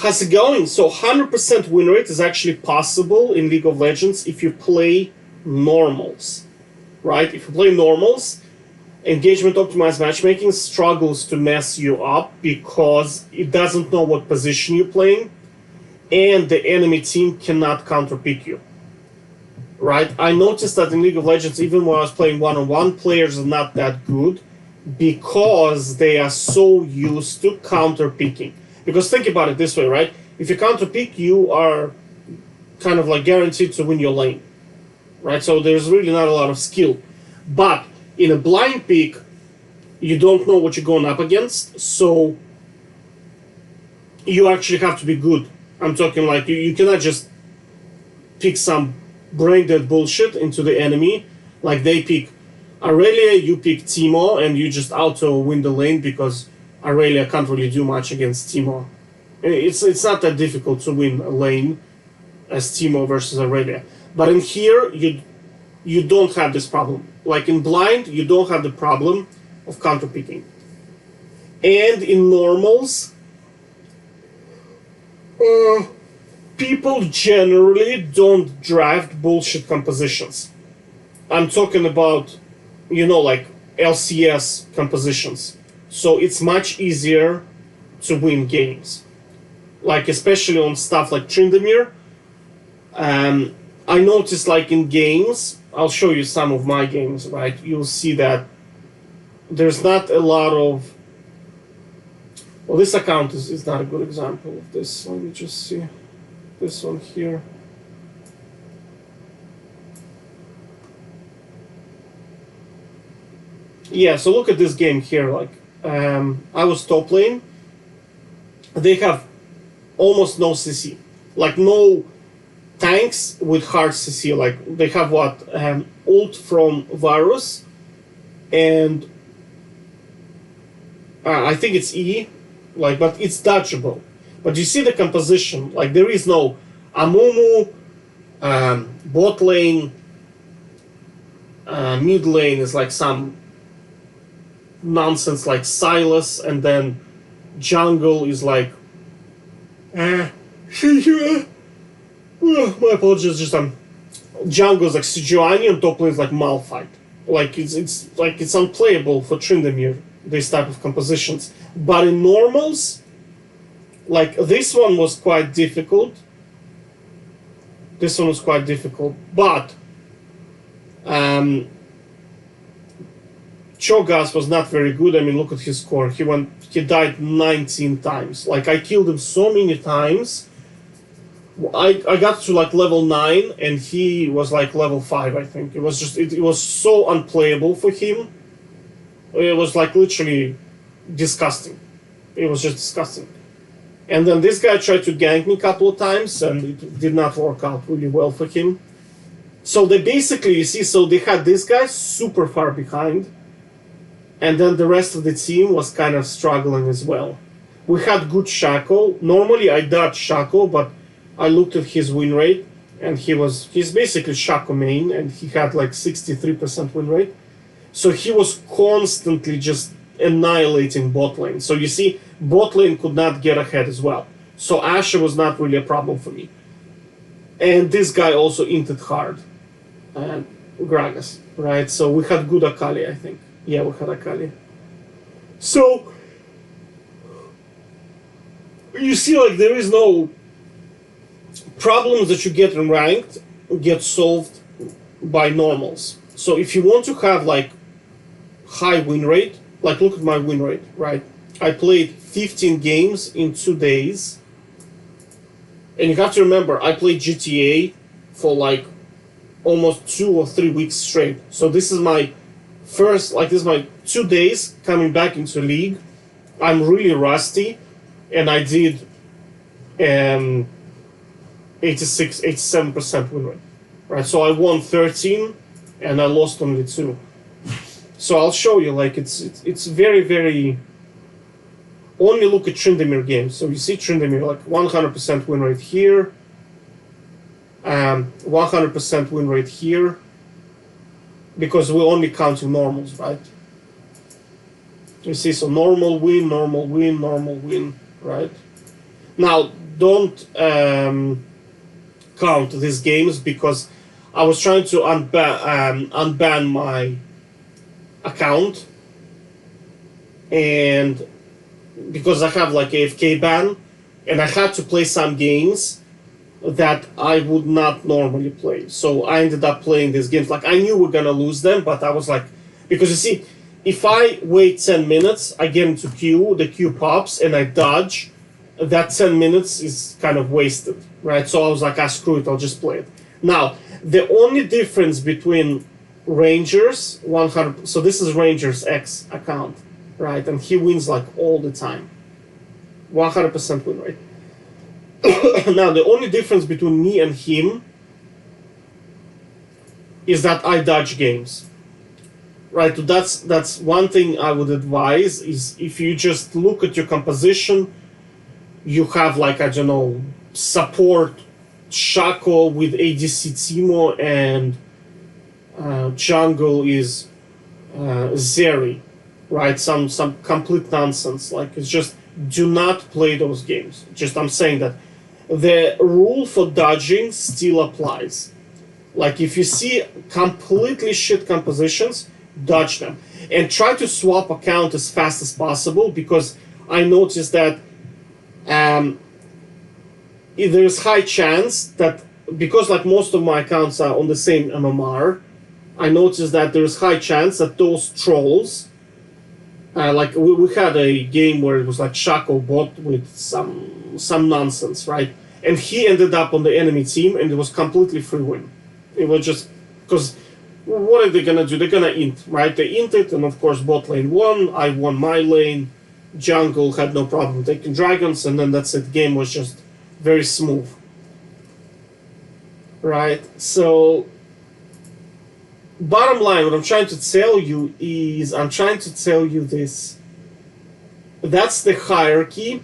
how's it going? So 100% win rate is actually possible in League of Legends if you play normals, right? If you play normals, engagement optimized matchmaking struggles to mess you up because it doesn't know what position you're playing, and the enemy team cannot counterpick you. Right? I noticed that in League of Legends, even when I was playing one-on-one, players are not that good because they are so used to counter-picking. Because think about it this way, right? If you counter-pick, you are kind of like guaranteed to win your lane. Right? So there's really not a lot of skill. But in a blind pick, you don't know what you're going up against, so you actually have to be good. I'm talking like you cannot just pick some brain dead bullshit into the enemy. Like they pick Aurelia, you pick Teemo, and you just auto win the lane because Aurelia can't really do much against Teemo. It's not that difficult to win a lane as Teemo versus Aurelia. But in here, you don't have this problem. Like in blind, you don't have the problem of counterpicking. And in normals, people generally don't draft bullshit compositions. I'm talking about, like LCS compositions. So it's much easier to win games. Like especially on stuff like Tryndamere. I noticed like in games, I'll show you some of my games, right? You'll see that there's not a lot of... Well, this account is not a good example of this. Let me just see this one here. Yeah, so look at this game here. Like, I was top lane. They have almost no CC. Like, no tanks with hard CC. Like, they have what? Ult from Varus. And I think it's E. Like, but it's dodgeable. But you see the composition. Like, there is no Amumu, bot lane, mid lane is like some nonsense like Silas, and then jungle is like my apologies, just jungle is like Sejuani, and top lane is like Malphite. Like it's unplayable for Tryndamere, this type of compositions. But in normals, like this one was quite difficult. This one was quite difficult, but Cho'Gath was not very good. I mean, look at his score. He died 19 times. Like, I killed him so many times. I got to like level 9 and he was like level 5, I think. It was just, it was so unplayable for him. It was like literally disgusting. It was just disgusting. And then this guy tried to gank me a couple of times and it did not work out really well for him. So they basically, you see, so they had this guy super far behind. And then the rest of the team was kind of struggling as well. We had good Shaco. Normally I dodge Shaco, but I looked at his win rate, and he's basically Shaco main, and he had like 63% win rate. So he was constantly just annihilating bot lane. So you see, bot lane could not get ahead as well. So Ashe was not really a problem for me. And this guy also inted hard. And Gragas, right? So we had good Akali, I think. Yeah, we had Akali. So, you see, like, there is no problems that you get in ranked get solved by normals. So if you want to have, like, high win rate, like, look at my win rate, right? I played 15 games in 2 days. And you have to remember, I played GTA for, like, almost 2 or 3 weeks straight. So this is my first, like, this is my 2 days coming back into league. I'm really rusty, and I did 87% win rate, right? So I won 13, and I lost only 2. So I'll show you, like, it's very, very... Only look at Tryndamere games. So you see Tryndamere, like, 100% win rate here, 100% win rate here, because we're only counting normals, right? You see, so normal win, right? Now, don't count these games because I was trying to unban my account, and because I have like AFK ban, and I had to play some games that I would not normally play. So I ended up playing these games. Like I knew we're gonna lose them, but I was like, because you see, if I wait 10 minutes, I get into queue, the queue pops, and I dodge. That 10 minutes is kind of wasted, right? So I was like, screw it, I'll just play it. Now, the only difference between Rangers 100, so this is Rangers X account, right? And he wins like all the time, 100% win rate. Now, the only difference between me and him is that I dodge games, right? That's one thing I would advise is if you just look at your composition, you have like, I don't know, support Shaco with ADC Timo, and jungle is Zeri, right? Some complete nonsense. Like it's just do not play those games. Just I'm saying that the rule for dodging still applies. Like if you see completely shit compositions, dodge them and try to swap account as fast as possible, because I noticed that there's high chance that, because like most of my accounts are on the same MMR, I noticed that there's high chance that those trolls, like we had a game where it was like Shaco bot with some nonsense, right? And he ended up on the enemy team, and it was completely free win. It was just because what are they gonna do? They're gonna int, right? They inted, and of course bot lane won. I won my lane. Jungle had no problem taking dragons, and then that's it. The game was just very smooth, right? So, bottom line, what I'm trying to tell you is, I'm trying to tell you this. That's the hierarchy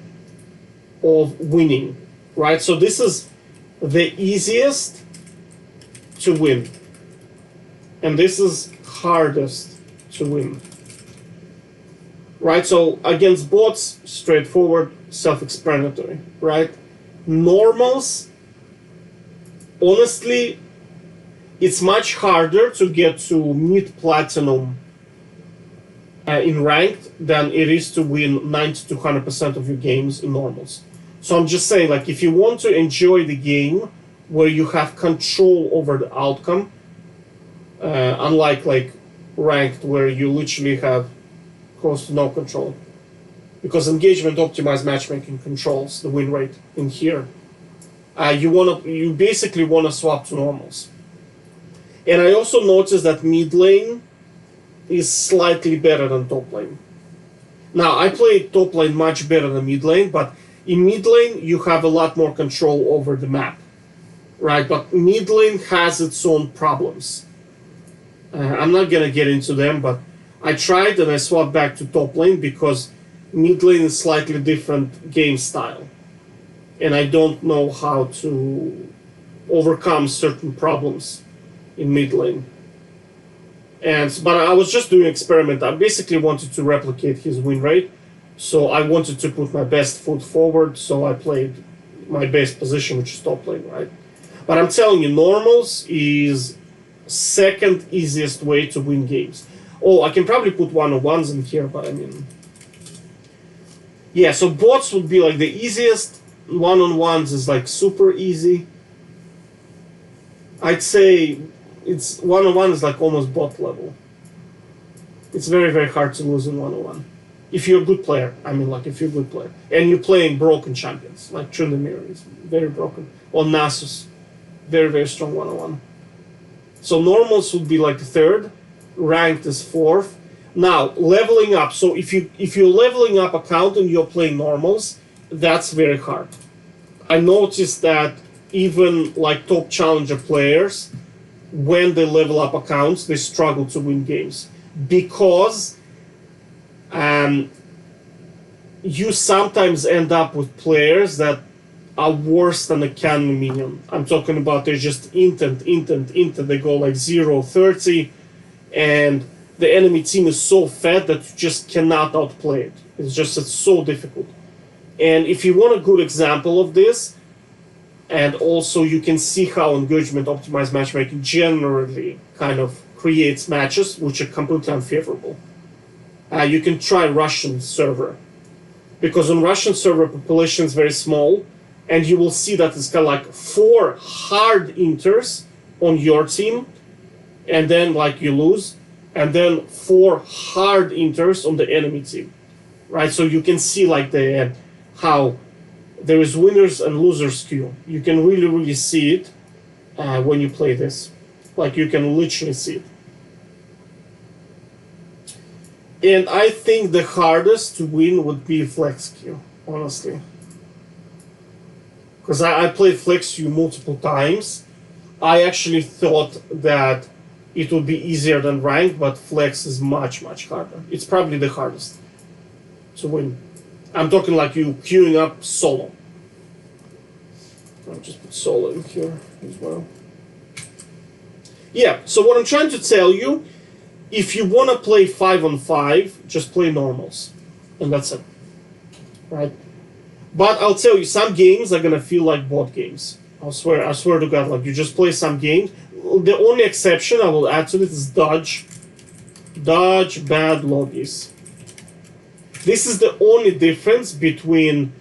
of winning, right? So this is the easiest to win, and this is hardest to win. Right, so against bots, straightforward, self-explanatory, right? Normals, honestly, it's much harder to get to mid-platinum in ranked than it is to win 90 to 100% of your games in normals. So I'm just saying, like, if you want to enjoy the game where you have control over the outcome, unlike like ranked where you literally have close to no control, because engagement optimized matchmaking controls the win rate in here. You basically wanna swap to normals. And I also noticed that mid lane is slightly better than top lane. Now I play top lane much better than mid lane, but in mid lane you have a lot more control over the map, right? But mid lane has its own problems. I'm not gonna get into them, but I tried and I swapped back to top lane because mid lane is slightly different game style, and I don't know how to overcome certain problems in mid lane. But I was just doing an experiment. I basically wanted to replicate his win rate, so I wanted to put my best foot forward. So I played my best position, which is top lane, right? But I'm telling you, normals is second easiest way to win games. Oh, I can probably put one-on-ones in here, but I mean, yeah. So bots would be like the easiest. One-on-ones is like super easy. I'd say it's one-on-one is like almost bot level. It's very, very hard to lose in one-on-one if you're a good player. I mean, like if you're a good player and you're playing broken champions, like Trundamir is very broken, or Nasus, very, very strong one-on-one. So normals would be like third. Ranked is fourth. Now leveling up. So if you're leveling up account and you're playing normals, that's very hard. I noticed that even like top challenger players, when they level up accounts, they struggle to win games because you sometimes end up with players that are worse than a cannon minion. I'm talking about they're just intent. They go like 0-30. And the enemy team is so fat that you just cannot outplay it. It's so difficult. And if you want a good example of this, and also you can see how engagement optimized matchmaking generally kind of creates matches which are completely unfavorable. You can try Russian server, because on Russian server population is very small, and you will see that it's got like 4 hard inters on your team, and then like you lose, and then 4 hard inters on the enemy team, right? So you can see like the how there is winners and losers skew. You can really see it when you play this. Like you can literally see it. And I think the hardest to win would be flex queue, honestly. Because I played flex queue multiple times. I actually thought that it would be easier than ranked, but flex is much harder. It's probably the hardest to win. I'm talking like you queuing up solo. I'll just put solo in here as well. Yeah, so what I'm trying to tell you, if you want to play 5-on-5, just play normals. And that's it. Right? But I'll tell you, some games are going to feel like bot games. I swear to God, like you just play some games. The only exception I will add to this is dodge. Dodge bad lobbies. This is the only difference between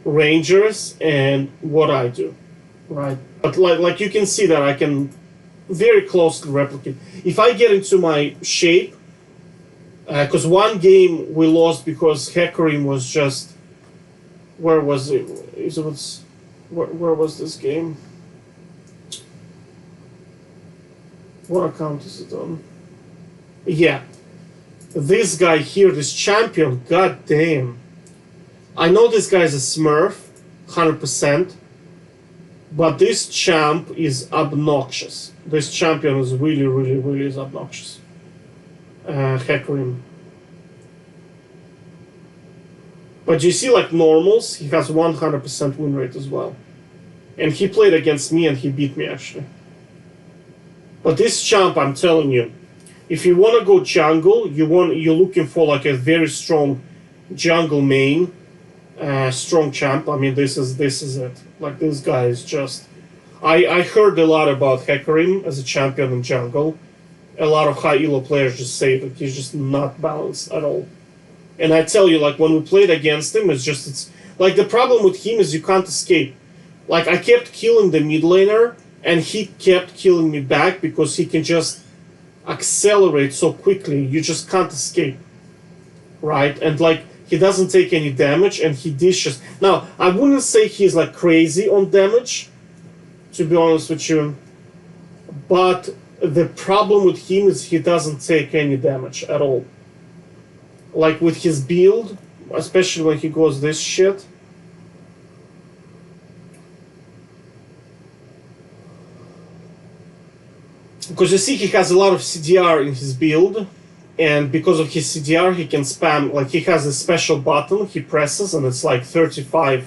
Rangers and what I do, right? But like you can see that I can very closely replicate. If I get into my shape, because one game we lost because Hecarim was just, where was it? Where was this game? What account is it on? Yeah. This guy here, this champion, god damn. I know this guy is a smurf, 100%, but this champ is obnoxious. This champion is really is obnoxious. Hecarim. But you see, like normals, he has 100% win rate as well. And he played against me and he beat me actually. But this champ, I'm telling you, if you want to go jungle, you're looking for like a very strong jungle main, strong champ. I mean, this is it. Like this guy is just. I heard a lot about Hecarim as a champion in jungle. A lot of high elo players just say that he's just not balanced at all. And I tell you, like when we played against him, it's like the problem with him is you can't escape. Like I kept killing the mid laner, and he kept killing me back because he can just accelerate so quickly. You just can't escape, right? And like he doesn't take any damage, and he dishes. Now I wouldn't say he's like crazy on damage, to be honest with you, but the problem with him is he doesn't take any damage at all. Like with his build, especially when he goes this shit. Because you see he has a lot of CDR in his build, and because of his CDR he can spam, like he has a special button he presses and it's like 35%,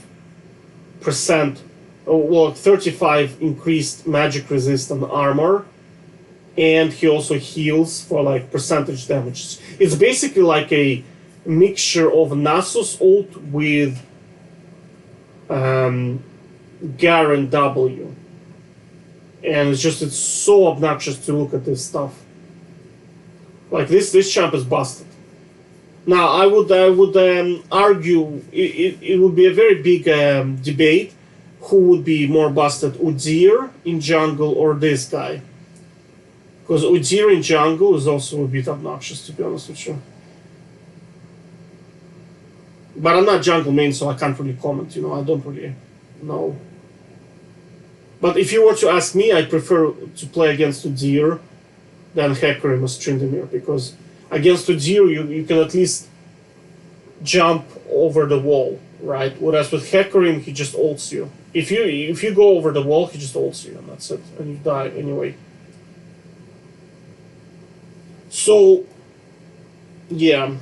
well 35 increased magic resist and armor, and he also heals for like percentage damage. It's basically like a mixture of Nasus ult with Garen W. And it's so obnoxious to look at this stuff. Like this champ is busted. Now I would argue it would be a very big debate who would be more busted, Udyr in jungle or this guy. Because Udyr in jungle is also a bit obnoxious, to be honest with you. But I'm not jungle main, so I can't really comment. You know, I don't really know. But if you were to ask me, I prefer to play against Udyr than Hecarim or Tryndamere, because against Udyr you can at least jump over the wall, right? Whereas with Hecarim, he just ults you. If you go over the wall, he just ults you, and that's it, and you die anyway. So, yeah.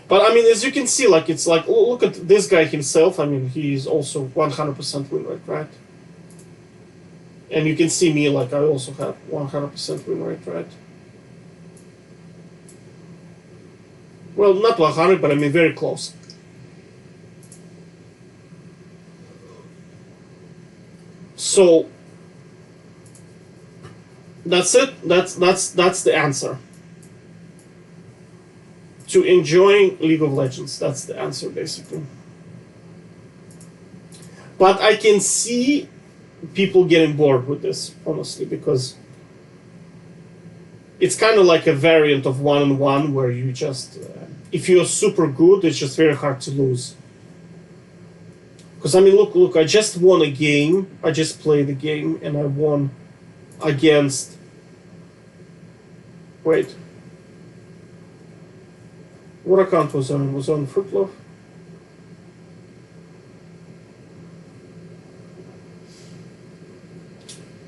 But I mean, as you can see, like it's like, look at this guy himself. I mean, he's also 100% win rate, right? And you can see me, like I also have 100% win rate, right? Well, not 100, but I mean very close. So that's it. That's the answer. To enjoying League of Legends. That's the answer, basically. But I can see people getting bored with this, honestly, because it's kind of like a variant of one-on-one where you just, if you're super good, it's just very hard to lose. Because I mean, look, I just won a game. I just played a game and I won against. Wait. What account was on? Was on Fruitlove?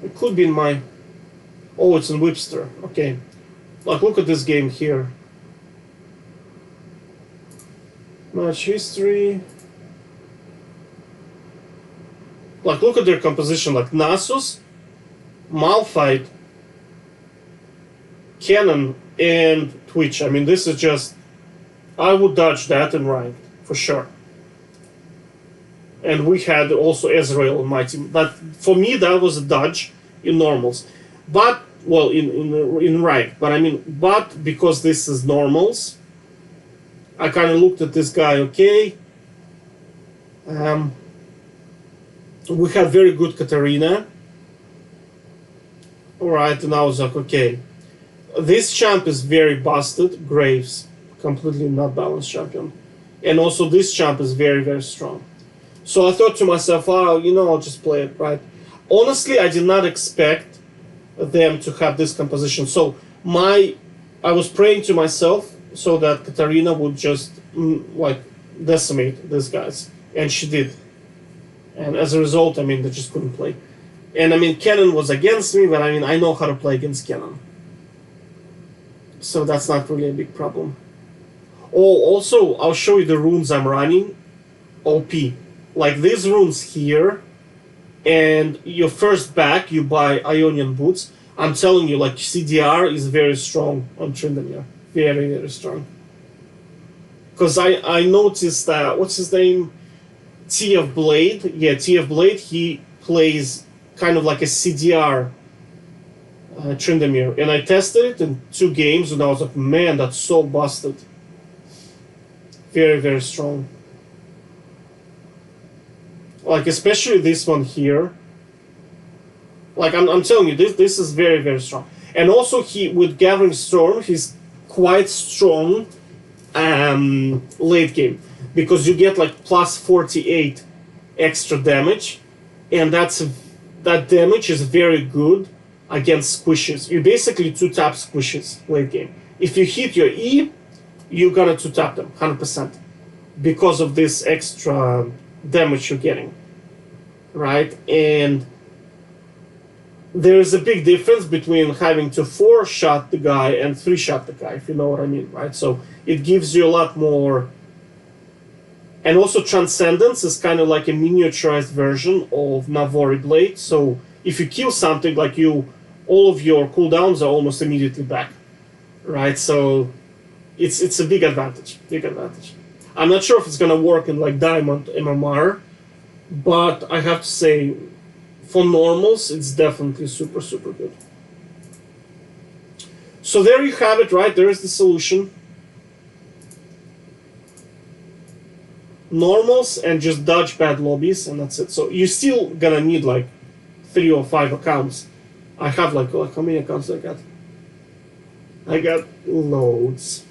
It could be in my. Oh, it's in Whipster. Okay. Like, look at this game here. Match history. Like, look at their composition. Like, Nasus, Malphite, Cannon, and Twitch. I mean, this is just... I would dodge that in ranked, for sure. And we had also Ezreal on my team. But for me, that was a dodge in normals. But, well, in ranked. But I mean, but because this is normals, I kind of looked at this guy, okay. We have very good Katarina. Alright, and I was like, okay. This champ is very busted, Graves. Completely not balanced champion. And also this champ is very, very strong. So I thought to myself, oh, you know, I'll just play it, right? Honestly, I did not expect them to have this composition. So I was praying to myself so that Katarina would just, like, decimate these guys. And she did. And as a result, I mean, they just couldn't play. And I mean, Cannon was against me, but I mean, I know how to play against Cannon. So that's not really a big problem. Oh, also, I'll show you the runes I'm running. OP. Like these runes here, and your first back, you buy Ionian Boots. I'm telling you, like, CDR is very strong on Tryndamere. Very, very strong. Because I noticed that, what's his name? TF Blade. Yeah, TF Blade, he plays kind of like a CDR Tryndamere. And I tested it in 2 games, and I was like, man, that's so busted. Very, very strong. Like, especially this one here. Like, I'm telling you, this is very, very strong. And also, with Gathering Storm, he's quite strong late game. Because you get, like, plus 48 extra damage. And that damage is very good against squishes. You basically 2-tap squishes late game. If you hit your E, you're gonna 2-tap them, 100%. Because of this extra damage you're getting. Right? And there's a big difference between having to 4-shot the guy and 3-shot the guy, if you know what I mean, right? So it gives you a lot more. And also Transcendence is kind of like a miniaturized version of Navori Blade. So if you kill something, like all of your cooldowns are almost immediately back, right? So it's a big advantage, I'm not sure if it's gonna work in like Diamond MMR, but I have to say, for normals, it's definitely super, super good. So there you have it, right? There is the solution. Normals and just dodge bad lobbies, and that's it. So you're still gonna need like 3 or 5 accounts. I have like how many accounts I got? I got loads.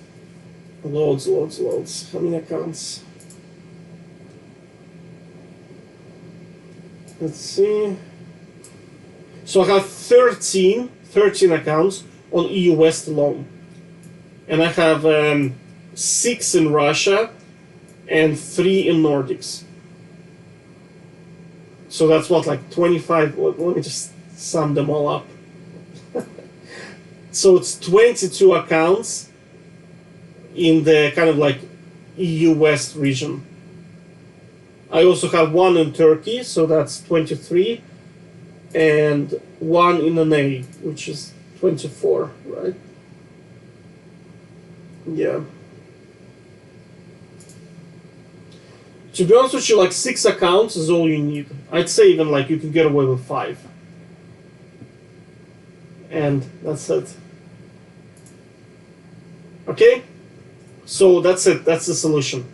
Loads. How many accounts? Let's see. So I have 13 accounts on EU West alone. And I have 6 in Russia and 3 in Nordics. So that's what, like 25, let me just sum them all up. So it's 22 accounts in the kind of like EU West region. I also have 1 in Turkey, so that's 23, and 1 in NA, which is 24, right? Yeah. To be honest with you, like 6 accounts is all you need. I'd say even like you can get away with 5. And that's it. Okay? So that's it. That's the solution.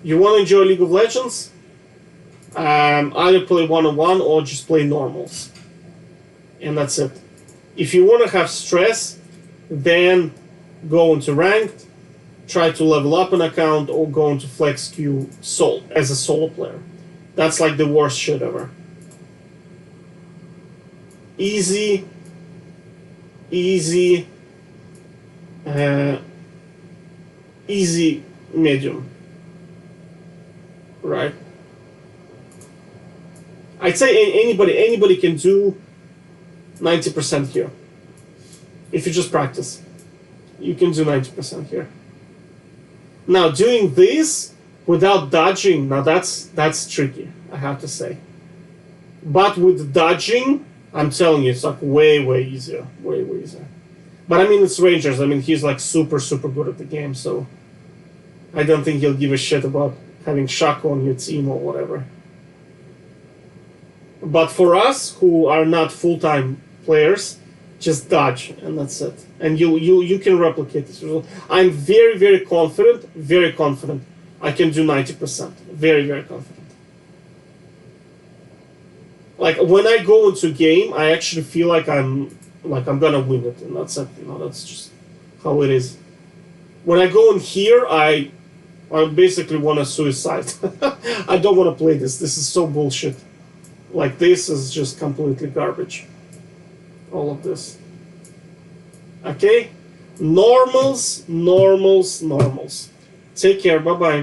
You want to enjoy League of Legends? Either play 1-on-1 or just play normals. And that's it. If you want to have stress, then go into ranked, try to level up an account, or go into flex queue as a solo player. That's like the worst shit ever. Easy, easy, easy, medium. Right? I'd say anybody can do 90% here. If you just practice, you can do 90% here. Now, doing this without dodging, now that's tricky, I have to say. But with dodging, I'm telling you, it's like way easier, way easier. But I mean, it's Rangers. I mean, he's like super good at the game, so I don't think he'll give a shit about having Shaka on your team or whatever. But for us, who are not full-time players, just dodge, and that's it. And you can replicate this result. I'm very confident I can do 90%. Very confident. Like, when I go into a game, I actually feel like I'm gonna win it, and that's it. You know, that's just how it is. When I go in here, I basically want to suicide. I don't want to play this. This is so bullshit. Like, this is just completely garbage. All of this. Okay? Normals. Take care. Bye-bye.